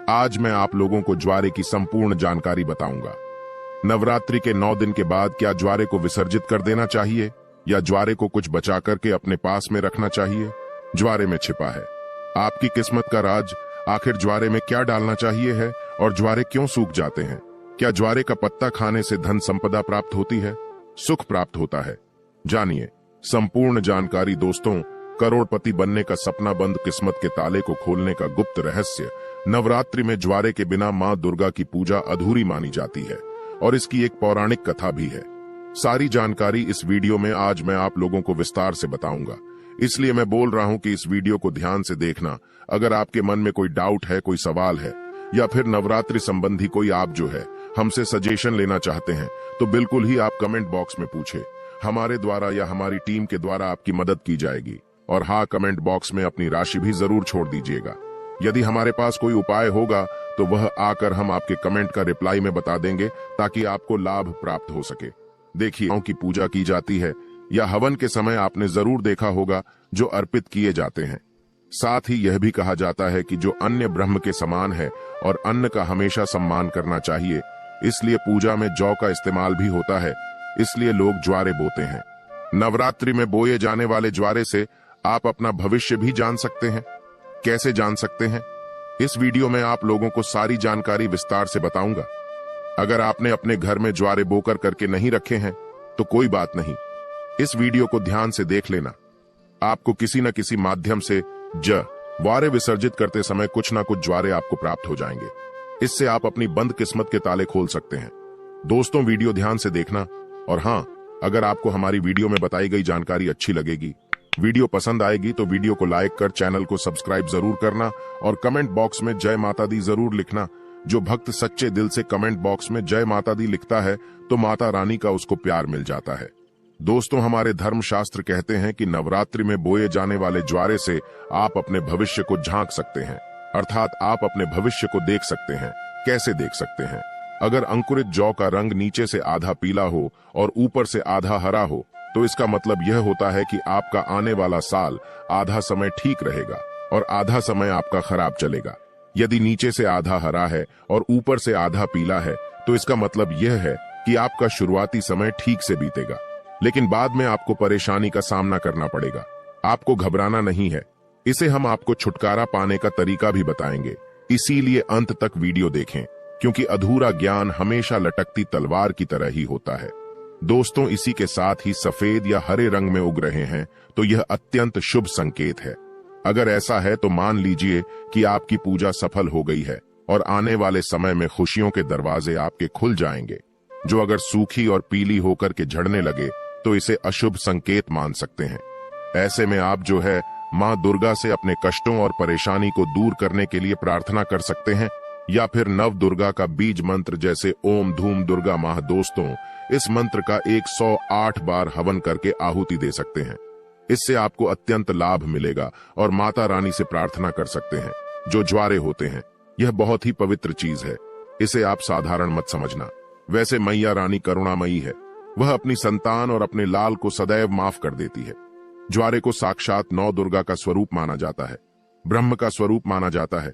आज मैं आप लोगों को ज्वारे की संपूर्ण जानकारी बताऊंगा। नवरात्रि के 9 दिन के बाद क्या ज्वारे को विसर्जित कर देना चाहिए या ज्वारे को कुछ बचा करके अपने पास में रखना चाहिए? ज्वारे में छिपा है आपकी किस्मत का राज। आखिर ज्वारे में क्या डालना चाहिए है और ज्वारे क्यों सूख जाते हैं? क्या ज्वारे का पत्ता खाने से धन संपदा प्राप्त होती है, सुख प्राप्त होता है? जानिए संपूर्ण जानकारी दोस्तों। करोड़पति बनने का सपना बंद किस्मत के ताले को खोलने का गुप्त रहस्य। नवरात्रि में ज्वारे के बिना मां दुर्गा की पूजा अधूरी मानी जाती है और इसकी एक पौराणिक कथा भी है। सारी जानकारी इस वीडियो में आज मैं आप लोगों को विस्तार से बताऊंगा, इसलिए मैं बोल रहा हूं कि इस वीडियो को ध्यान से देखना। अगर आपके मन में कोई डाउट है, कोई सवाल है या फिर नवरात्रि संबंधी कोई आप जो है हमसे सजेशन लेना चाहते हैं तो बिल्कुल ही आप कमेंट बॉक्स में पूछे। हमारे द्वारा या हमारी टीम के द्वारा आपकी मदद की जाएगी। और हाँ, कमेंट बॉक्स में अपनी राशि भी जरूर छोड़ दीजिएगा। यदि हमारे पास कोई उपाय होगा तो वह आकर हम आपके कमेंट का रिप्लाई में बता देंगे ताकि आपको लाभ प्राप्त हो सके। देखिए की पूजा की जाती है या हवन के समय आपने जरूर देखा होगा जो अर्पित किए जाते हैं। साथ ही यह भी कहा जाता है कि जो अन्य ब्रह्म के समान है और अन्न का हमेशा सम्मान करना चाहिए, इसलिए पूजा में जौ का इस्तेमाल भी होता है। इसलिए लोग ज्वारे बोते हैं। नवरात्रि में बोए जाने वाले ज्वारे से आप अपना भविष्य भी जान सकते हैं। कैसे जान सकते हैं? इस वीडियो में आप लोगों को सारी जानकारी विस्तार से बताऊंगा। अगर आपने अपने घर में ज्वारे बोकर करके नहीं रखे हैं तो कोई बात नहीं, इस वीडियो को ध्यान से देख लेना। आपको किसी न किसी माध्यम से ज्वारे विसर्जित करते समय कुछ ना कुछ ज्वारे आपको प्राप्त हो जाएंगे। इससे आप अपनी बंद किस्मत के ताले खोल सकते हैं। दोस्तों, वीडियो ध्यान से देखना। और हाँ, अगर आपको हमारी वीडियो में बताई गई जानकारी अच्छी लगेगी, वीडियो पसंद आएगी तो वीडियो को लाइक कर चैनल को सब्सक्राइब जरूर करना और कमेंट बॉक्स में जय माता दी जरूर लिखना। जो भक्त सच्चे दिल से कमेंट बॉक्स में जय माता दी लिखता है तो माता रानी का उसको प्यार मिल जाता है। दोस्तों, हमारे धर्मशास्त्र कहते हैं कि नवरात्रि में बोए जाने वाले ज्वारे से आप अपने भविष्य को झांक सकते हैं, अर्थात आप अपने भविष्य को देख सकते हैं। कैसे देख सकते हैं? अगर अंकुरित जौ का रंग नीचे से आधा पीला हो और ऊपर से आधा हरा हो तो इसका मतलब यह होता है कि आपका आने वाला साल आधा समय ठीक रहेगा और आधा समय आपका खराब चलेगा। यदि नीचे से आधा हरा है और ऊपर से आधा पीला है तो इसका मतलब यह है कि आपका शुरुआती समय ठीक से बीतेगा, लेकिन बाद में आपको परेशानी का सामना करना पड़ेगा। आपको घबराना नहीं है। इसे हम आपको छुटकारा पाने का तरीका भी बताएंगे, इसीलिए अंत तक वीडियो देखें, क्योंकि अधूरा ज्ञान हमेशा लटकती तलवार की तरह ही होता है। दोस्तों, इसी के साथ ही सफेद या हरे रंग में उग रहे हैं तो यह अत्यंत शुभ संकेत है। अगर ऐसा है तो मान लीजिए कि आपकी पूजा सफल हो गई है और आने वाले समय में खुशियों के दरवाजे आपके खुल जाएंगे। जो अगर सूखी और पीली होकर के झड़ने लगे तो इसे अशुभ संकेत मान सकते हैं। ऐसे में आप जो है मां दुर्गा से अपने कष्टों और परेशानी को दूर करने के लिए प्रार्थना कर सकते हैं या फिर नव दुर्गा का बीज मंत्र जैसे ओम धूम दुर्गा माह। दोस्तों, इस मंत्र का 108 बार हवन करके आहुति दे सकते हैं। इससे आपको अत्यंत लाभ मिलेगा और माता रानी से प्रार्थना कर सकते हैं। जो ज्वारे होते हैं यह बहुत ही पवित्र चीज है, इसे आप साधारण मत समझना। वैसे मैया रानी करुणामयी है, वह अपनी संतान और अपने लाल को सदैव माफ कर देती है। ज्वारे को साक्षात नौ दुर्गा का स्वरूप माना जाता है, ब्रह्म का स्वरूप माना जाता है।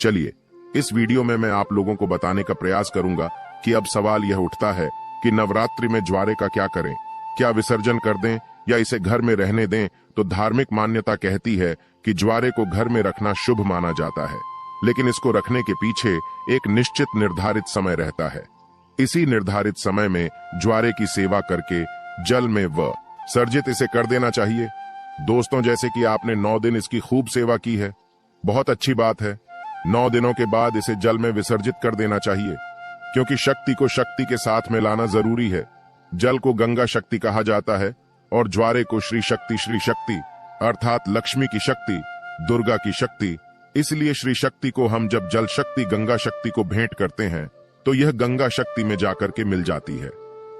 चलिए, इस वीडियो में मैं आप लोगों को बताने का प्रयास करूंगा कि अब सवाल यह उठता है कि नवरात्रि में ज्वारे का क्या करें? क्या विसर्जन कर दें या इसे घर में रहने दें? तो धार्मिक मान्यता कहती है कि ज्वारे को घर में रखना शुभ माना जाता है, लेकिन इसको रखने के पीछे एक निश्चित निर्धारित समय रहता है। इसी निर्धारित समय में ज्वारे की सेवा करके जल में सर्जित इसे कर देना चाहिए। दोस्तों, जैसे कि आपने 9 दिन इसकी खूब सेवा की है, बहुत अच्छी बात है। 9 दिनों के बाद इसे जल में विसर्जित कर देना चाहिए, क्योंकि शक्ति को शक्ति के साथ में लाना जरूरी है। जल को गंगा शक्ति कहा जाता है और ज्वारे को श्री शक्ति अर्थात लक्ष्मी की शक्ति, दुर्गा की शक्ति। इसलिए श्री शक्ति को हम जब जल शक्ति गंगा शक्ति को भेंट करते हैं तो यह गंगा शक्ति में जाकर के मिल जाती है।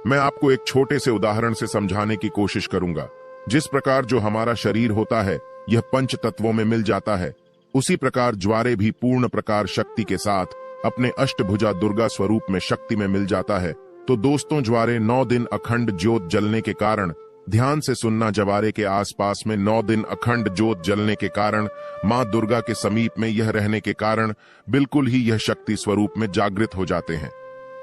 मैं आपको एक छोटे से उदाहरण से समझाने की कोशिश करूंगा। जिस प्रकार जो हमारा शरीर होता है यह पंच तत्वों में मिल जाता है, उसी प्रकार ज्वारे भी पूर्ण प्रकार शक्ति के साथ अपने अष्टभुजा दुर्गा स्वरूप में शक्ति में मिल जाता है। तो दोस्तों, ज्वारे 9 दिन अखंड ज्योत जलने के कारण ध्यान से सुनना, जवारे के आसपास में 9 दिन अखंड ज्योत जलने के कारण, मां दुर्गा के समीप में यह रहने के कारण बिल्कुल ही यह शक्ति स्वरूप में जागृत हो जाते हैं।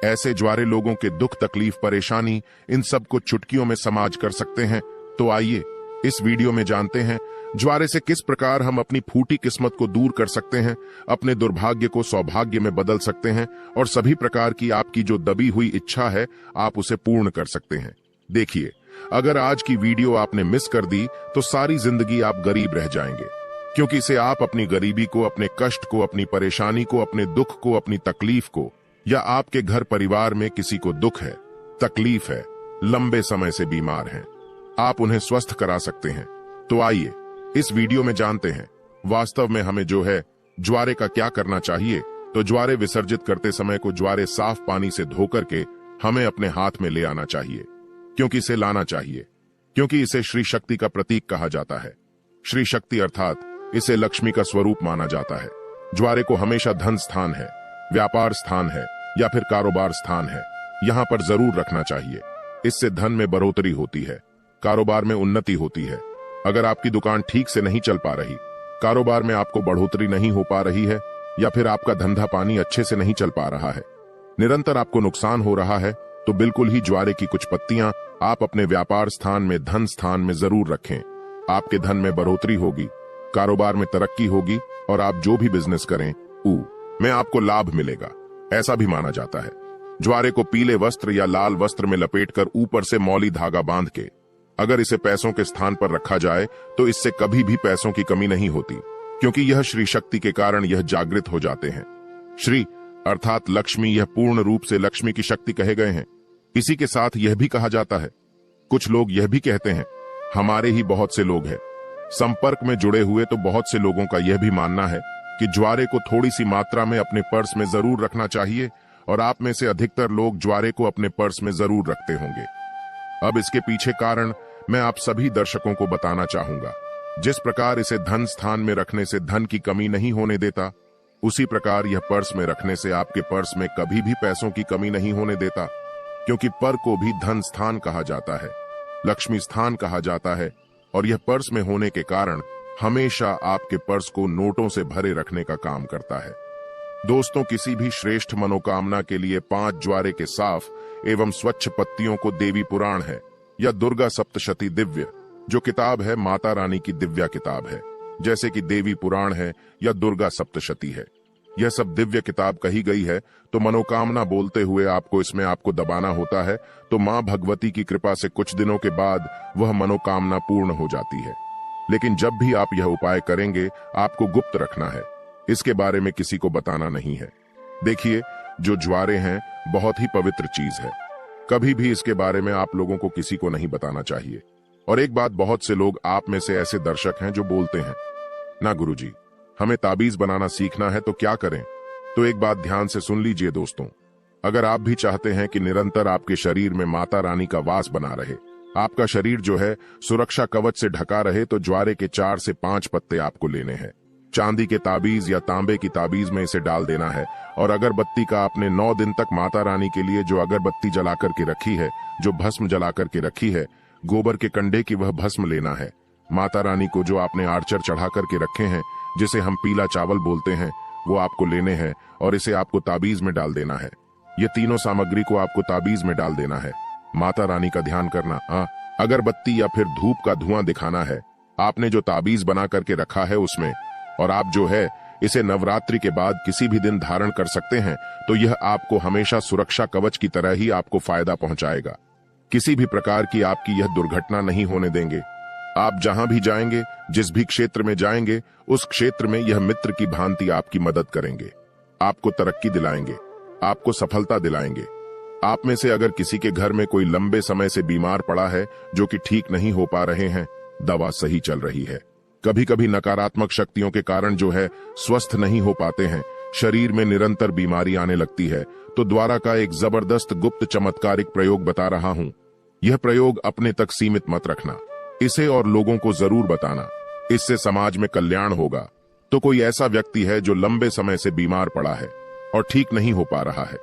ऐसे ज्वारे लोगों के दुख, तकलीफ, परेशानी, इन सब को चुटकियों में समाज कर सकते हैं। तो आइए इस वीडियो में जानते हैं ज्वारे से किस प्रकार हम अपनी फूटी किस्मत को दूर कर सकते हैं, अपने दुर्भाग्य को सौभाग्य में बदल सकते हैं और सभी प्रकार की आपकी जो दबी हुई इच्छा है आप उसे पूर्ण कर सकते हैं। देखिए, अगर आज की वीडियो आपने मिस कर दी तो सारी जिंदगी आप गरीब रह जाएंगे, क्योंकि इसे आप अपनी गरीबी को, अपने कष्ट को, अपनी परेशानी को, अपने दुख को, अपनी तकलीफ को, या आपके घर परिवार में किसी को दुख है, तकलीफ है, लंबे समय से बीमार हैं, आप उन्हें स्वस्थ करा सकते हैं। तो आइए इस वीडियो में जानते हैं वास्तव में हमें जो है ज्वारे का क्या करना चाहिए। तो ज्वारे विसर्जित करते समय को ज्वारे साफ पानी से धोकर के हमें अपने हाथ में ले आना चाहिए, क्योंकि इसे लाना चाहिए, क्योंकि इसे श्री शक्ति का प्रतीक कहा जाता है। श्री शक्ति अर्थात इसे लक्ष्मी का स्वरूप माना जाता है। ज्वारे को हमेशा धन स्थान है, व्यापार स्थान है या फिर कारोबार स्थान है, यहाँ पर जरूर रखना चाहिए। इससे धन में बढ़ोतरी होती है, कारोबार में उन्नति होती है। अगर आपकी दुकान ठीक से नहीं चल पा रही, कारोबार में आपको बढ़ोतरी नहीं हो पा रही है, या फिर आपका धंधा पानी अच्छे से नहीं चल पा रहा है, निरंतर आपको नुकसान हो रहा है, तो बिल्कुल ही ज्वारे की कुछ पत्तियां आप अपने व्यापार स्थान में, धन स्थान में जरूर रखें। आपके धन में बढ़ोतरी होगी, कारोबार में तरक्की होगी और आप जो भी बिजनेस करें में आपको लाभ मिलेगा, ऐसा भी माना जाता है। ज्वारे को पीले वस्त्र या लाल वस्त्र में लपेटकर ऊपर से मौली धागा बांध के अगर इसे पैसों के स्थान पर रखा जाए तो इससे कभी भी पैसों की कमी नहीं होती, क्योंकि यह श्री शक्ति के कारण यह जागृत हो जाते हैं। श्री अर्थात लक्ष्मी, यह पूर्ण रूप से लक्ष्मी की शक्ति कहे गए हैं। इसी के साथ यह भी कहा जाता है, कुछ लोग यह भी कहते हैं, हमारे ही बहुत से लोग हैं संपर्क में जुड़े हुए, तो बहुत से लोगों का यह भी मानना है कि ज्वारे को थोड़ी सी मात्रा में अपने पर्स में जरूर रखना चाहिए, और आप में से अधिकतर लोग ज्वारे को अपने पर्स में जरूर रखते होंगे। अब इसके पीछे कारण मैं आप सभी दर्शकों को बताना चाहूंगा। जिस प्रकार इसे धन स्थान में रखने से धन की कमी नहीं होने देता, उसी प्रकार यह पर्स में रखने से आपके पर्स में कभी भी पैसों की कमी नहीं होने देता, क्योंकि पर को भी धन स्थान कहा जाता है, लक्ष्मी स्थान कहा जाता है, और यह पर्स में होने के कारण हमेशा आपके पर्स को नोटों से भरे रखने का काम करता है। दोस्तों, किसी भी श्रेष्ठ मनोकामना के लिए 5 ज्वारे के साफ एवं स्वच्छ पत्तियों को देवी पुराण है या दुर्गा सप्तशती दिव्य, जो किताब है माता रानी की दिव्या किताब है, जैसे कि देवी पुराण है या दुर्गा सप्तशती है, यह सब दिव्य किताब कही गई है, तो मनोकामना बोलते हुए आपको इसमें आपको दबाना होता है, तो मां भगवती की कृपा से कुछ दिनों के बाद वह मनोकामना पूर्ण हो जाती है। लेकिन जब भी आप यह उपाय करेंगे आपको गुप्त रखना है, इसके बारे में किसी को बताना नहीं है। देखिए, जो ज्वारे हैं बहुत ही पवित्र चीज है, कभी भी इसके बारे में आप लोगों को किसी को नहीं बताना चाहिए। और एक बात, बहुत से लोग आप में से ऐसे दर्शक हैं जो बोलते हैं, ना गुरुजी, हमें ताबीज बनाना सीखना है तो क्या करें। तो एक बात ध्यान से सुन लीजिए दोस्तों, अगर आप भी चाहते हैं कि निरंतर आपके शरीर में माता रानी का वास बना रहे, आपका शरीर जो है सुरक्षा कवच से ढका रहे, तो ज्वारे के 4 से 5 पत्ते आपको लेने हैं। चांदी के ताबीज या तांबे की ताबीज में इसे डाल देना है, और अगरबत्ती का आपने 9 दिन तक माता रानी के लिए जो अगरबत्ती जला करके रखी है, जो भस्म जला करके रखी है, गोबर के कंडे की वह भस्म लेना है। माता रानी को जो आपने आर्चर चढ़ा करके रखे हैं, जिसे हम पीला चावल बोलते हैं, वो आपको लेने हैं और इसे आपको ताबीज में डाल देना है। ये तीनों सामग्री को आपको ताबीज में डाल देना है। माता रानी का ध्यान करना, अगरबत्ती या फिर धूप का धुआं दिखाना है आपने जो ताबीज बना करके रखा है उसमें, और आप जो है इसे नवरात्रि के बाद किसी भी दिन धारण कर सकते हैं, तो यह आपको हमेशा सुरक्षा कवच की तरह ही आपको फायदा पहुंचाएगा। किसी भी प्रकार की आपकी यह दुर्घटना नहीं होने देंगे। आप जहां भी जाएंगे, जिस भी क्षेत्र में जाएंगे, उस क्षेत्र में यह मित्र की भांति आपकी मदद करेंगे, आपको तरक्की दिलाएंगे, आपको सफलता दिलाएंगे। आप में से अगर किसी के घर में कोई लंबे समय से बीमार पड़ा है, जो कि ठीक नहीं हो पा रहे हैं, दवा सही चल रही है, कभी कभी नकारात्मक शक्तियों के कारण जो है स्वस्थ नहीं हो पाते हैं, शरीर में निरंतर बीमारी आने लगती है, तो द्वारा का एक जबरदस्त गुप्त चमत्कारिक प्रयोग बता रहा हूं। यह प्रयोग अपने तक सीमित मत रखना, इसे और लोगों को जरूर बताना, इससे समाज में कल्याण होगा। तो कोई ऐसा व्यक्ति है जो लंबे समय से बीमार पड़ा है और ठीक नहीं हो पा रहा है,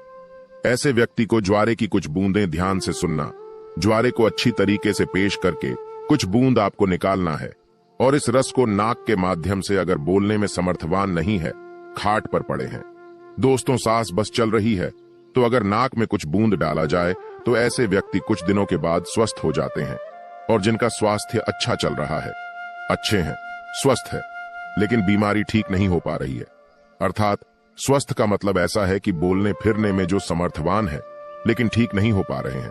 ऐसे व्यक्ति को ज्वारे की कुछ बूंदें ध्यान से सुनना, ज्वारे को अच्छी तरीके से पेश करके कुछ बूंद आपको निकालना है और इस रस को नाक के माध्यम से, अगर बोलने में समर्थवान नहीं है, खाट पर पड़े हैं दोस्तों, सांस बस चल रही है, तो अगर नाक में कुछ बूंद डाला जाए तो ऐसे व्यक्ति कुछ दिनों के बाद स्वस्थ हो जाते हैं। और जिनका स्वास्थ्य अच्छा चल रहा है, अच्छे हैं, स्वस्थ है, लेकिन बीमारी ठीक नहीं हो पा रही है, अर्थात स्वस्थ का मतलब ऐसा है कि बोलने फिरने में जो समर्थवान है लेकिन ठीक नहीं हो पा रहे हैं।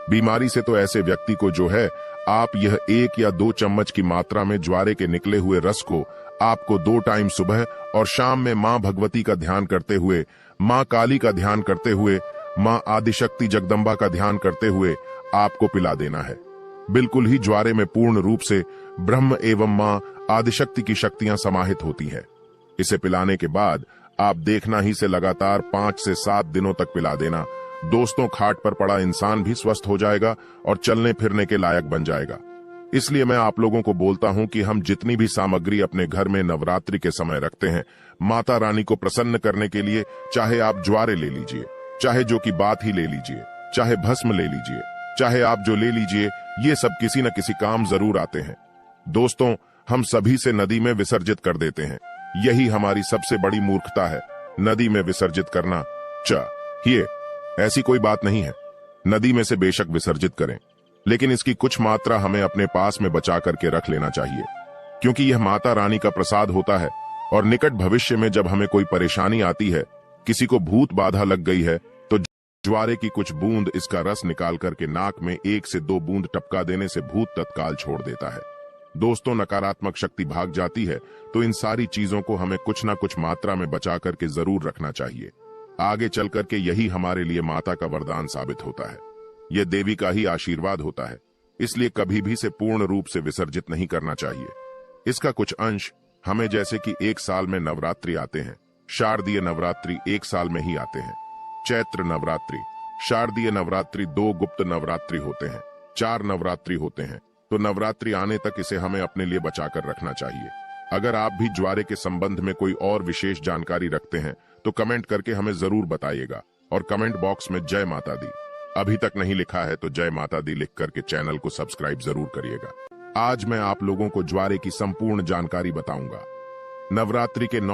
बीमारी से तो ऐसे व्यक्ति को जो है, आप यह 1 या 2 चम्मच की मात्रा में ज्वारे के निकले हुए रस को आपको 2 टाइम सुबह और शाम में मां भगवती का ध्यान करते हुए, मां काली का ध्यान करते हुए, मां आदिशक्ति जगदम्बा का ध्यान करते हुए आपको पिला देना है। बिल्कुल ही ज्वारे में पूर्ण रूप से ब्रह्म एवं मां आदिशक्ति की शक्तियां समाहित होती हैं। इसे पिलाने के बाद आप देखना ही से लगातार 5 से 7 दिनों तक पिला देना दोस्तों, खाट पर पड़ा इंसान भी स्वस्थ हो जाएगा और चलने फिरने के लायक बन जाएगा। इसलिए मैं आप लोगों को बोलता हूं कि हम जितनी भी सामग्री अपने घर में नवरात्रि के समय रखते हैं, माता रानी को प्रसन्न करने के लिए, चाहे आप ज्वारे ले लीजिए, चाहे जो की बात ही ले लीजिए, चाहे भस्म ले लीजिए, चाहे आप जो ले लीजिए, ये सब किसी न किसी काम जरूर आते हैं दोस्तों। हम सभी से नदी में विसर्जित कर देते हैं, यही हमारी सबसे बड़ी मूर्खता है, नदी में विसर्जित करना। ये ऐसी कोई बात नहीं है, नदी में से बेशक विसर्जित करें, लेकिन इसकी कुछ मात्रा हमें अपने पास में बचा करके रख लेना चाहिए, क्योंकि यह माता रानी का प्रसाद होता है। और निकट भविष्य में जब हमें कोई परेशानी आती है, किसी को भूत बाधा लग गई है, तो ज्वारे की कुछ बूंद इसका रस निकाल करके नाक में 1 से 2 बूंद टपका देने से भूत तत्काल छोड़ देता है दोस्तों। नकारात्मक शक्ति भाग जाती है, तो इन सारी चीजों को हमें कुछ ना कुछ मात्रा में बचा करके जरूर रखना चाहिए। आगे चल करके यही हमारे लिए माता का वरदान साबित होता है, यह देवी का ही आशीर्वाद होता है, इसलिए कभी भी से पूर्ण रूप से विसर्जित नहीं करना चाहिए। इसका कुछ अंश हमें, जैसे कि 1 साल में नवरात्रि आते हैं, शारदीय नवरात्रि 1 साल में ही आते हैं, चैत्र नवरात्रि, शारदीय नवरात्रि 2 गुप्त नवरात्रि होते हैं, 4 नवरात्रि होते हैं, तो नवरात्रि आने तक इसे हमें अपने लिए बचाकर रखना चाहिए। अगर आप भी ज्वारे के संबंध में कोई और विशेष जानकारी रखते हैं तो कमेंट करके हमें जरूर बताइएगा, और कमेंट बॉक्स में जय माता दी अभी तक नहीं लिखा है तो जय माता दी लिख करके चैनल को सब्सक्राइब जरूर करिएगा। आज मैं आप लोगों को ज्वारे की संपूर्ण जानकारी बताऊंगा। नवरात्रि के 9